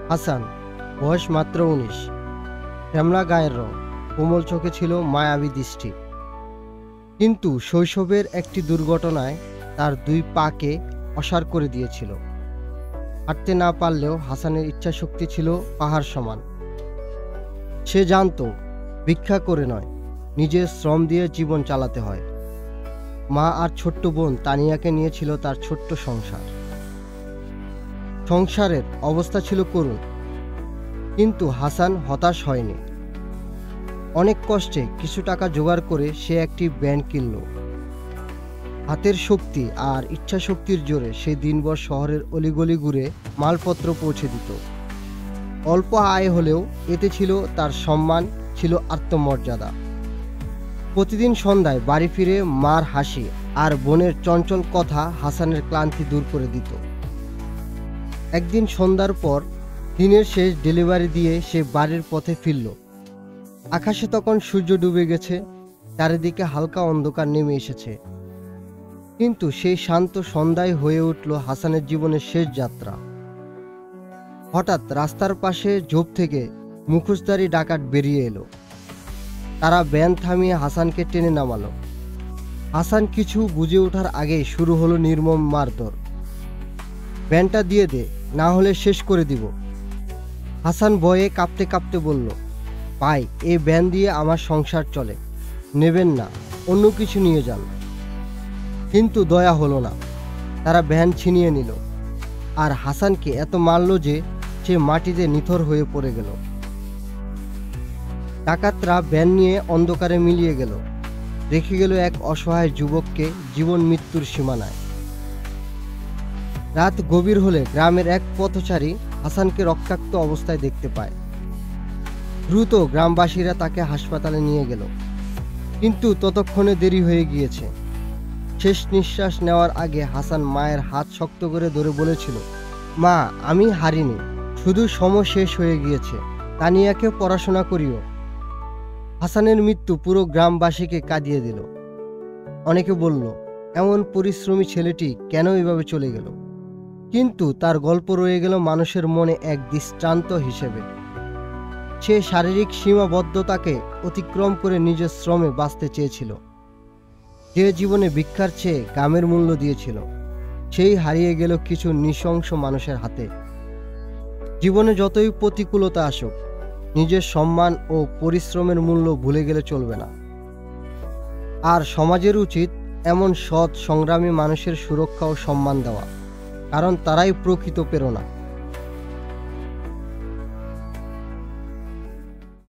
হাসান, বয়স মাত্র ১৯। শ্যামলা গায়ের রং, কোমল চোখে ছিল মায়াবী দৃষ্টি। কিন্তু শৈশবের একটি দুর্ঘটনায় তার ২ পাকে অসাড় করে দিয়েছিল। হাঁটতে না পারলেও হাসানের ইচ্ছাশক্তি ছিল পাহাড় সমান। সে জানত ভিক্ষা করে নয়, নিজের শ্রম দিয়ে জীবন চালাতে হয়। মা আর ছোট্ট বোন তানিয়াকে নিয়েছিল তার ছোট্ট সংসার। সংসারের অবস্থা ছিল করুণ, কিন্তু হাসান হতাশ হয়নি। অনেক কষ্টে কিছু টাকা জোগাড় করে সে একটি ভ্যান কিনল। হাতের শক্তি আর ইচ্ছাশক্তির জোরে সে দিনভর শহরের অলিগলি ঘুরে মালপত্র পৌঁছে দিত। অল্প আয় হলেও এতে ছিল তার সম্মান, ছিল আত্মমর্যাদা। প্রতিদিন সন্ধ্যায় বাড়ি ফিরে মার হাসি আর বোনের চঞ্চল কথা হাসানের ক্লান্তি দূর করে দিত। একদিন সন্ধ্যার পর দিনের শেষ ডেলিভারি দিয়ে সে বাড়ির পথে ফিরল। আকাশে তখন সূর্য ডুবে গেছে, চারিদিকে হালকা অন্ধকার নেমে এসেছে। কিন্তু সেই শান্ত সন্ধ্যায় হয়ে উঠল হাসানের জীবনের শেষ যাত্রা। হঠাৎ রাস্তার পাশে ঝোপ থেকে মুখোশধারী ডাকাত বেরিয়ে এলো। তারা ভ্যান থামিয়ে হাসানকে টেনে নামালো। হাসান কিছু বুঝে ওঠার আগেই শুরু হলো নির্মম মারধর। ভ্যানটা দিয়ে দে, না হলে শেষ করে দিব। হাসান ভয়ে কাঁপতে কাঁপতে বলল, ভাই, এই ভ্যান দিয়ে আমার সংসার চলে, নেবেন না, অন্য কিছু নিয়ে যান। কিন্তু দয়া হলো না। তারা ভ্যান ছিনিয়ে নিল আর হাসানকে এত মারল যে সে মাটিতে নিথর হয়ে পড়ে গেল। ডাকাতরা ভ্যান নিয়ে অন্ধকারে মিলিয়ে গেল, রেখে গেল এক অসহায় যুবককে জীবন মৃত্যুর সীমানায়। রাত গভীর হলে গ্রামের এক পথচারী হাসানকে রক্তাক্ত অবস্থায় দেখতে পায়। দ্রুত গ্রামবাসীরা তাকে হাসপাতালে নিয়ে গেল, কিন্তু ততক্ষণে দেরি হয়ে গিয়েছে। শেষ নিঃশ্বাস নেওয়ার আগে হাসান মায়ের হাত শক্ত করে ধরে বলেছিল, মা, আমি হারিনি, শুধু সময় শেষ হয়ে গিয়েছে, তানিয়াকে পড়াশোনা করিও। হাসানের মৃত্যু পুরো গ্রামবাসীকে কাঁদিয়ে দিল। অনেকে বলল, এমন পরিশ্রমী ছেলেটি কেন এভাবে চলে গেল? কিন্তু তার গল্প রয়ে গেল মানুষের মনে এক দৃষ্টান্ত হিসেবে। সে শারীরিক সীমাবদ্ধতাকে অতিক্রম করে নিজের শ্রমে বাঁচতে চেয়েছিল। যে জীবনে ভিক্ষার চেয়ে কামের মূল্য দিয়েছিল, সেই হারিয়ে গেল কিছু নৃশংস মানুষের হাতে। জীবনে যতই প্রতিকূলতা আসুক, নিজের সম্মান ও পরিশ্রমের মূল্য ভুলে গেলে চলবে না। আর সমাজের উচিত এমন সৎ সংগ্রামী মানুষের সুরক্ষা ও সম্মান দেওয়া, কারণ তারাই প্রকৃত প্রেরণা।